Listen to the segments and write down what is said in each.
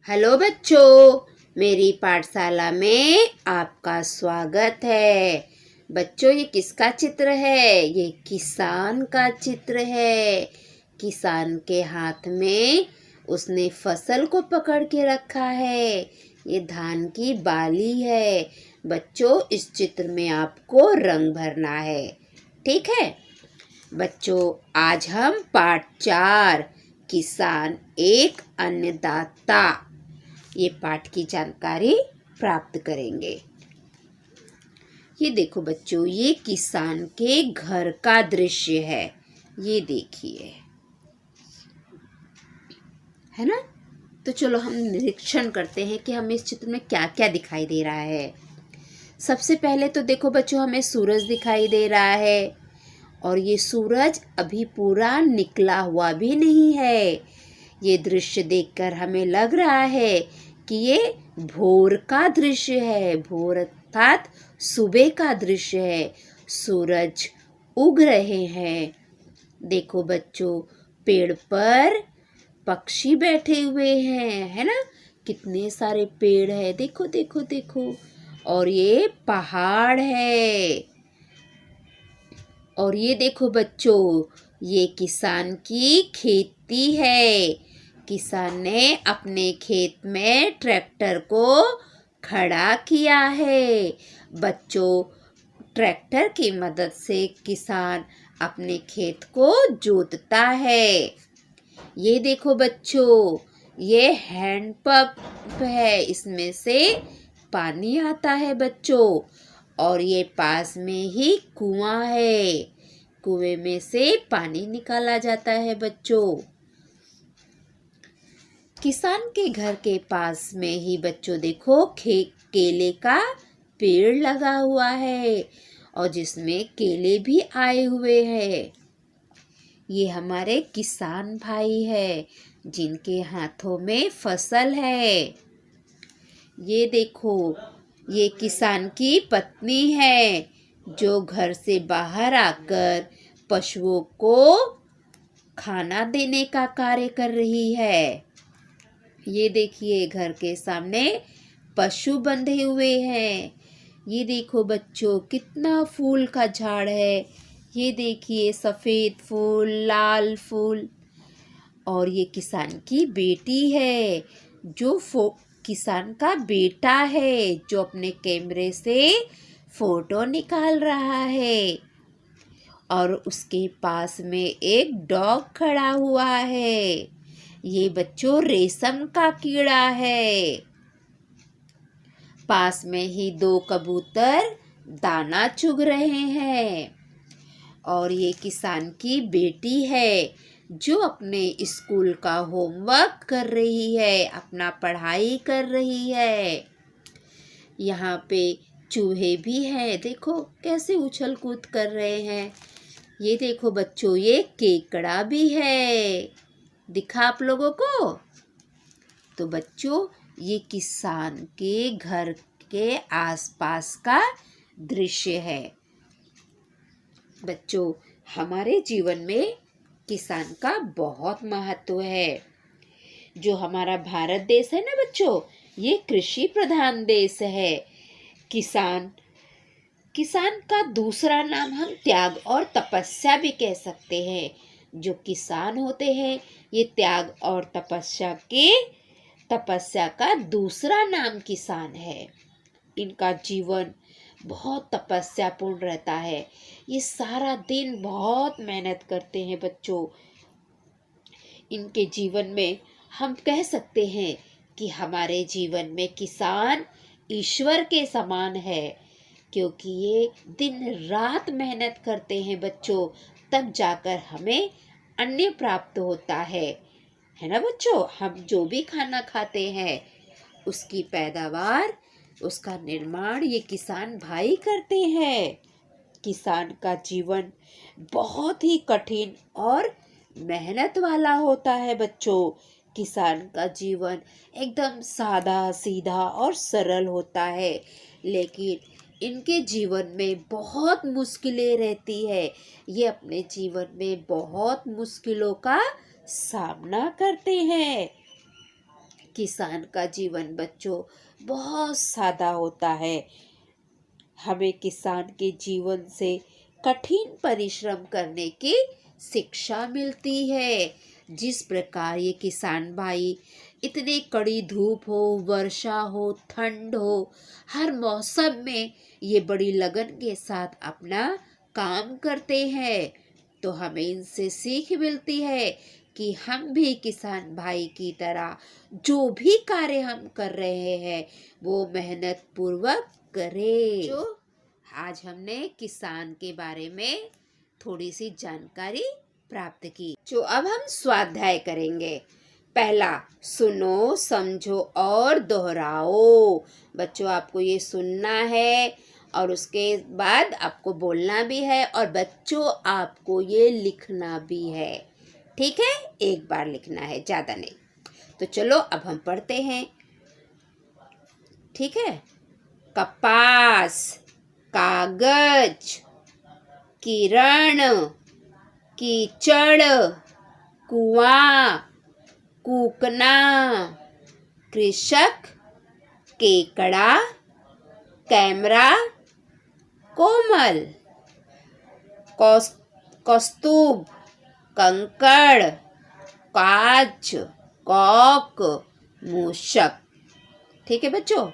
Hello बच्चों, मेरी पाठशाला में आपका स्वागत है। बच्चों, ये किसका चित्र है? ये किसान का चित्र है। किसान के हाथ में उसने फसल को पकड़ के रखा है। ये धान की बाली है। बच्चों, इस चित्र में आपको रंग भरना है, ठीक है? बच्चों, आज हम पाठ 4 किसान एक अन्नदाता ये पाठ की जानकारी प्राप्त करेंगे। ये देखो बच्चों, ये किसान के घर का दृश्य है। ये देखिए, है ना? तो चलो हम निरीक्षण करते हैं कि हमें इस चित्र में क्या क्या दिखाई दे रहा है। सबसे पहले तो देखो बच्चों, हमें सूरज दिखाई दे रहा है और ये सूरज अभी पूरा निकला हुआ भी नहीं है। ये दृश्य देखकर हमें लग रहा है कि ये भोर का दृश्य है। भोर अर्थात सुबह का दृश्य है। सूरज उग रहे हैं। देखो बच्चों, पेड़ पर पक्षी बैठे हुए हैं, है ना? कितने सारे पेड़ है, देखो देखो देखो। और ये पहाड़ है। और ये देखो बच्चों, ये किसान की खेती है। किसान ने अपने खेत में ट्रैक्टर को खड़ा किया है। बच्चों, ट्रैक्टर की मदद से किसान अपने खेत को जोतता है। ये देखो बच्चों, ये हैंड पंप है। इसमें से पानी आता है बच्चों। और ये पास में ही कुआं है। कुएं में से पानी निकाला जाता है बच्चों। किसान के घर के पास में ही बच्चों देखो, केले का पेड़ लगा हुआ है और जिसमें केले भी आए हुए हैं। ये हमारे किसान भाई है जिनके हाथों में फसल है। ये देखो, ये किसान की पत्नी है जो घर से बाहर आकर पशुओं को खाना देने का कार्य कर रही है। ये देखिए, घर के सामने पशु बंधे हुए हैं। ये देखो बच्चों, कितना फूल का झाड़ है। ये देखिए, सफ़ेद फूल, लाल फूल। और ये किसान की बेटी है जो किसान का बेटा है जो अपने कैमरे से फोटो निकाल रहा है। और उसके पास में एक डॉग खड़ा हुआ है। ये बच्चों रेशम का कीड़ा है। पास में ही 2 कबूतर दाना चुग रहे हैं। और ये किसान की बेटी है जो अपने स्कूल का होमवर्क कर रही है, अपना पढ़ाई कर रही है। यहाँ पे चूहे भी हैं, देखो कैसे उछल कूद कर रहे हैं। ये देखो बच्चों, ये केकड़ा भी है, दिखा आप लोगों को? तो बच्चों, ये किसान के घर के आसपास का दृश्य है। बच्चों, हमारे जीवन में किसान का बहुत महत्व है। जो हमारा भारत देश है ना बच्चों, ये कृषि प्रधान देश है। किसान किसान का दूसरा नाम हम त्याग और तपस्या भी कह सकते हैं। जो किसान होते हैं, ये त्याग और तपस्या का दूसरा नाम किसान है। इनका जीवन बहुत तपस्यापूर्ण रहता है। ये सारा दिन बहुत मेहनत करते हैं बच्चों। इनके जीवन में हम कह सकते हैं कि हमारे जीवन में किसान ईश्वर के समान है, क्योंकि ये दिन रात मेहनत करते हैं बच्चों, तब जाकर हमें अन्न प्राप्त होता है ना बच्चों? हम जो भी खाना खाते हैं उसकी पैदावार, उसका निर्माण ये किसान भाई करते हैं। किसान का जीवन बहुत ही कठिन और मेहनत वाला होता है बच्चों। किसान का जीवन एकदम सादा सीधा और सरल होता है, लेकिन इनके जीवन में बहुत मुश्किलें रहती है। ये अपने जीवन में बहुत मुश्किलों का सामना करते हैं। किसान का जीवन बच्चों बहुत सादा होता है। हमें किसान के जीवन से कठिन परिश्रम करने की शिक्षा मिलती है। जिस प्रकार ये किसान भाई इतनी कड़ी धूप हो, वर्षा हो, ठंड हो, हर मौसम में ये बड़ी लगन के साथ अपना काम करते हैं, तो हमें इनसे सीख मिलती है कि हम भी किसान भाई की तरह जो भी कार्य हम कर रहे हैं वो मेहनत पूर्वक करें। जो आज हमने किसान के बारे में थोड़ी सी जानकारी प्राप्त की। जो अब हम स्वाध्याय करेंगे। पहला, सुनो, समझो और दोहराओ। बच्चों आपको ये सुनना है और उसके बाद आपको बोलना भी है और बच्चों आपको ये लिखना भी है। ठीक है, एक बार लिखना है, ज़्यादा नहीं। तो चलो अब हम पढ़ते हैं। ठीक है। कपास, कागज, किरण, कीचड़, कुआं, कूकना, कृषक, केकड़ा, कैमरा, कोमल, कौस्तुभ, कंकड़, कांच, कॉक, मूषक। ठीक है बच्चों।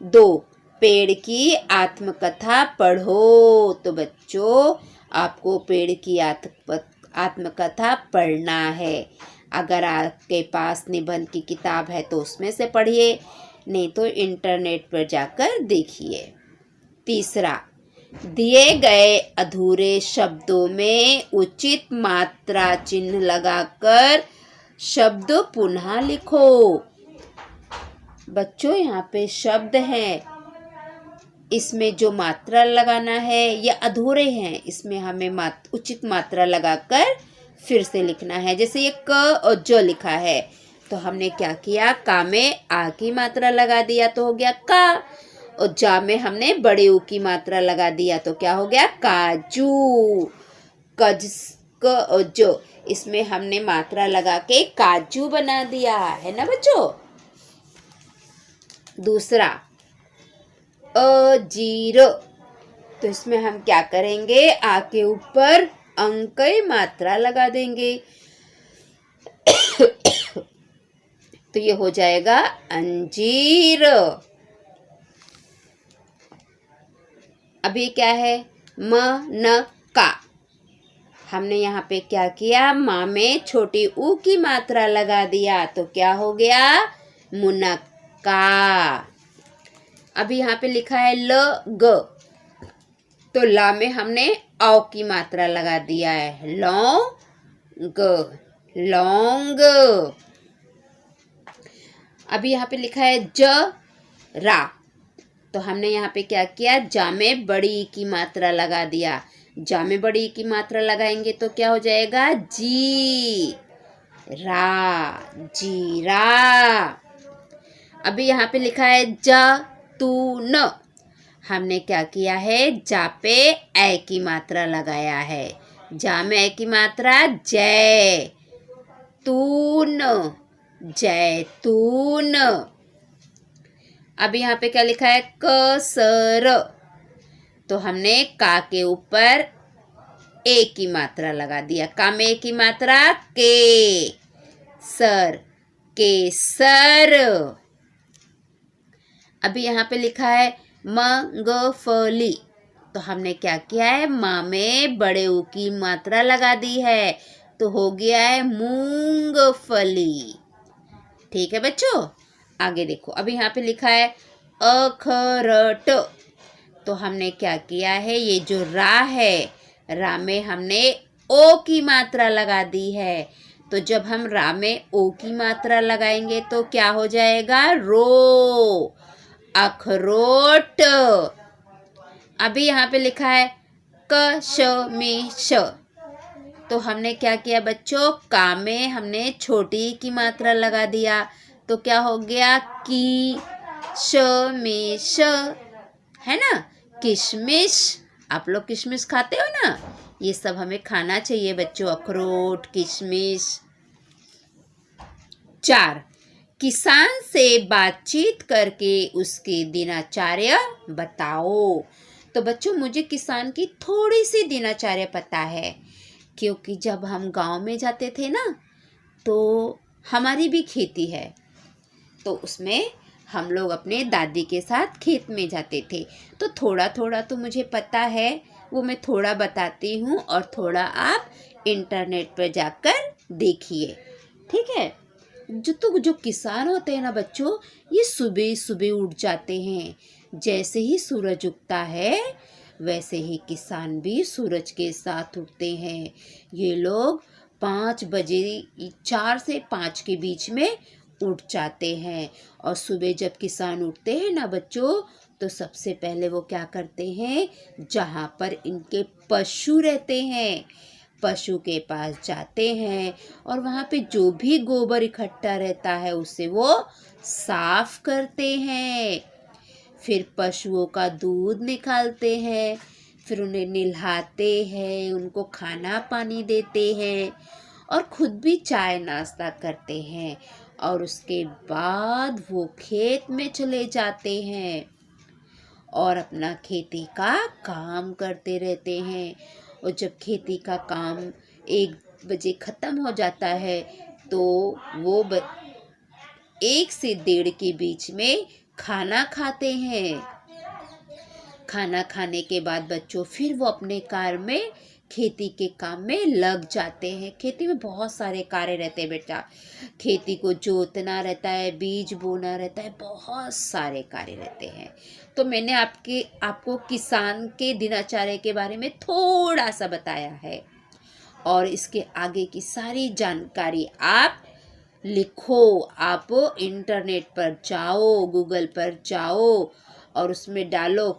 2, पेड़ की आत्मकथा पढ़ो। तो बच्चों आपको पेड़ की आत्मकथा पढ़ना है। अगर आपके पास निबंध की किताब है तो उसमें से पढ़िए, नहीं तो इंटरनेट पर जाकर देखिए। तीसरा, दिए गए अधूरे शब्दों में उचित मात्रा चिन्ह लगाकर शब्द पुनः लिखो। बच्चों यहाँ पे शब्द हैं, इसमें जो मात्रा लगाना है या अधूरे हैं, इसमें हमें उचित मात्रा लगाकर फिर से लिखना है। जैसे ये क और ज लिखा है तो हमने क्या किया, का में आ की मात्रा लगा दिया तो हो गया का, और जा में हमने बड़े ऊ की मात्रा लगा दिया तो क्या हो गया, काजू। कज क और जो, इसमें हमने मात्रा लगा के काजू बना दिया है ना बच्चों। दूसरा, अजीर, तो इसमें हम क्या करेंगे, आ के ऊपर अंकई मात्रा लगा देंगे तो ये हो जाएगा अंजीर। अभी क्या है, म न का, हमने यहाँ पे क्या किया, माँ में छोटी ऊ की मात्रा लगा दिया तो क्या हो गया, मुनक्का। अभी यहाँ पे लिखा है ल ग, तो ला में हमने औ की मात्रा लगा दिया है, लौंग, लौंग। अभी यहाँ पे लिखा है ज रा, तो हमने यहाँ पे क्या किया, जा में बड़ी की मात्रा लगा दिया, जा में बड़ी की मात्रा लगाएंगे तो क्या हो जाएगा, जी रा, जीरा। अभी यहाँ पे लिखा है जा तू न, हमने क्या किया है, जा पे ए की मात्रा लगाया है, जा में ए की मात्रा, जय तून, जैतून। अभी यहाँ पे क्या लिखा है, कसर, तो हमने का के ऊपर ए की मात्रा लगा दिया, का में ए की मात्रा, के सर, केसर। अभी यहाँ पे लिखा है मूंगफली, तो हमने क्या किया है, माँ में बड़े ऊ की मात्रा लगा दी है तो हो गया है मूंगफली। ठीक है बच्चों, आगे देखो। अभी यहाँ पे लिखा है अखरट, तो हमने क्या किया है, ये जो रा है, रा में हमने ओ की मात्रा लगा दी है, तो जब हम रा में ओ की मात्रा लगाएंगे तो क्या हो जाएगा, रो, अखरोट। अभी यहाँ पे लिखा है कशमेश, तो हमने क्या किया बच्चों, का में हमने छोटी की मात्रा लगा दिया तो क्या हो गया, की शमेश, है ना, किशमिश। आप लोग किशमिश खाते हो ना, ये सब हमें खाना चाहिए बच्चों, अखरोट, किशमिश। 4, किसान से बातचीत करके उसकी दिनचर्या बताओ। तो बच्चों, मुझे किसान की थोड़ी सी दिनचर्या पता है, क्योंकि जब हम गांव में जाते थे ना, तो हमारी भी खेती है। तो उसमें हम लोग अपने दादी के साथ खेत में जाते थे। तो थोड़ा थोड़ा तो मुझे पता है, वो मैं थोड़ा बताती हूँ और थोड़ा आप इंटरनेट पर जाकर देखिए। ठीक है। जो किसान होते हैं ना बच्चों, ये सुबह सुबह उठ जाते हैं। जैसे ही सूरज उगता है, वैसे ही किसान भी सूरज के साथ उठते हैं। ये लोग 5 बजे, 4 से 5 के बीच में उठ जाते हैं। और सुबह जब किसान उठते हैं ना बच्चों, तो सबसे पहले वो क्या करते हैं, जहाँ पर इनके पशु रहते हैं, पशु के पास जाते हैं और वहाँ पे जो भी गोबर इकट्ठा रहता है उसे वो साफ करते हैं। फिर पशुओं का दूध निकालते हैं, फिर उन्हें नहलाते हैं, उनको खाना पानी देते हैं और खुद भी चाय नाश्ता करते हैं। और उसके बाद वो खेत में चले जाते हैं और अपना खेती का काम करते रहते हैं। और जब खेती का काम 1 बजे ख़त्म हो जाता है, तो वो 1 से 1:30 के बीच में खाना खाते हैं। खाना खाने के बाद बच्चों फिर वो अपने कार्य में, खेती के काम में लग जाते हैं। खेती में बहुत सारे कार्य रहते हैं बेटा। खेती को जोतना रहता है, बीज बोना रहता है, बहुत सारे कार्य रहते हैं। तो मैंने आपको किसान के दिनचर्या के बारे में थोड़ा सा बताया है, और इसके आगे की सारी जानकारी आप लिखो। आप इंटरनेट पर जाओ, गूगल पर जाओ और उसमें डालो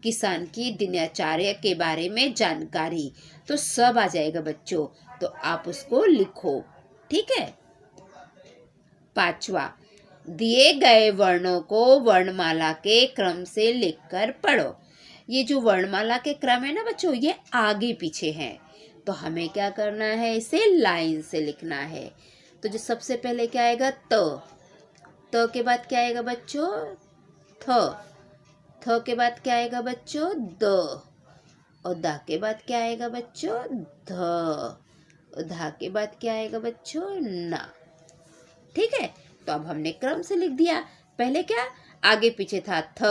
किसान की दिनचर्या के बारे में जानकारी, तो सब आ जाएगा बच्चों। तो आप उसको लिखो। ठीक है। 5वां, दिए गए वर्णों को वर्णमाला के क्रम से लिखकर पढ़ो। ये जो वर्णमाला के क्रम है ना बच्चों, ये आगे पीछे हैं। तो हमें क्या करना है, इसे लाइन से लिखना है। तो जो सबसे पहले क्या आएगा, त के बाद क्या आएगा बच्चों, थ के बाद क्या आएगा बच्चों, द, और दा के बाद क्या आएगा बच्चों, ध, और धा के बाद क्या आएगा बच्चों, ना। ठीक है। तो अब हमने क्रम से लिख दिया। पहले क्या आगे पीछे था, थ,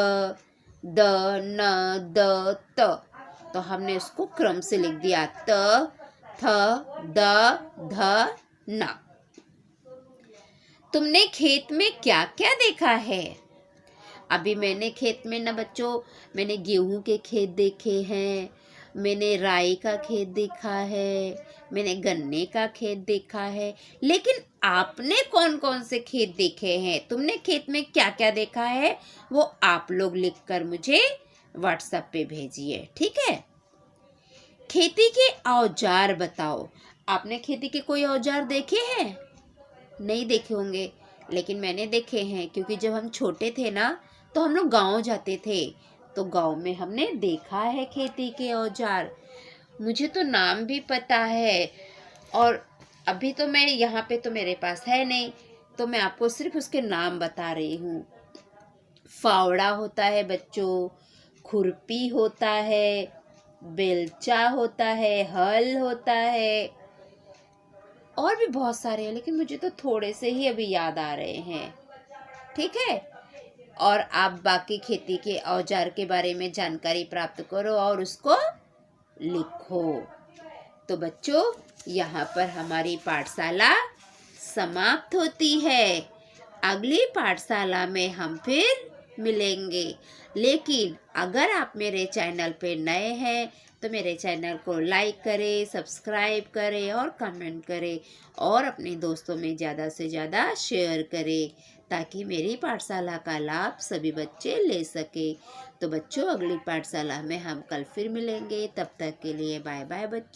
द, न, द, त। तो हमने उसको क्रम से लिख दिया, त, थ, द, ध, न। तुमने खेत में क्या क्या देखा है? अभी मैंने खेत में ना बच्चों, मैंने गेहूं के खेत देखे हैं, मैंने राई का खेत देखा है, मैंने गन्ने का खेत देखा है। लेकिन आपने कौन कौन से खेत देखे हैं, तुमने खेत में क्या क्या देखा है, वो आप लोग लिखकर मुझे व्हाट्सएप पे भेजिए। ठीक है। खेती के औजार बताओ। आपने खेती के कोई औजार देखे हैं? नहीं देखे होंगे, लेकिन मैंने देखे हैं, क्योंकि जब हम छोटे थे ना, तो हम लोग गांव जाते थे। तो गांव में हमने देखा है खेती के औजार। मुझे तो नाम भी पता है, और अभी तो मैं यहाँ पे तो मेरे पास है नहीं, तो मैं आपको सिर्फ उसके नाम बता रही हूँ। फावड़ा होता है बच्चों, खुरपी होता है, बेलचा होता है, हल होता है, और भी बहुत सारे हैं, लेकिन मुझे तो थोड़े से ही अभी याद आ रहे हैं। ठीक है। और आप बाकी खेती के औजार के बारे में जानकारी प्राप्त करो और उसको लिखो। तो बच्चों, यहाँ पर हमारी पाठशाला समाप्त होती है। अगली पाठशाला में हम फिर मिलेंगे। लेकिन अगर आप मेरे चैनल पे नए हैं, तो मेरे चैनल को लाइक करें, सब्सक्राइब करें और कमेंट करें, और अपने दोस्तों में ज़्यादा से ज़्यादा शेयर करें, ताकि मेरी पाठशाला का लाभ सभी बच्चे ले सके। तो बच्चों, अगली पाठशाला में हम कल फिर मिलेंगे। तब तक के लिए बाय बाय बच्चों।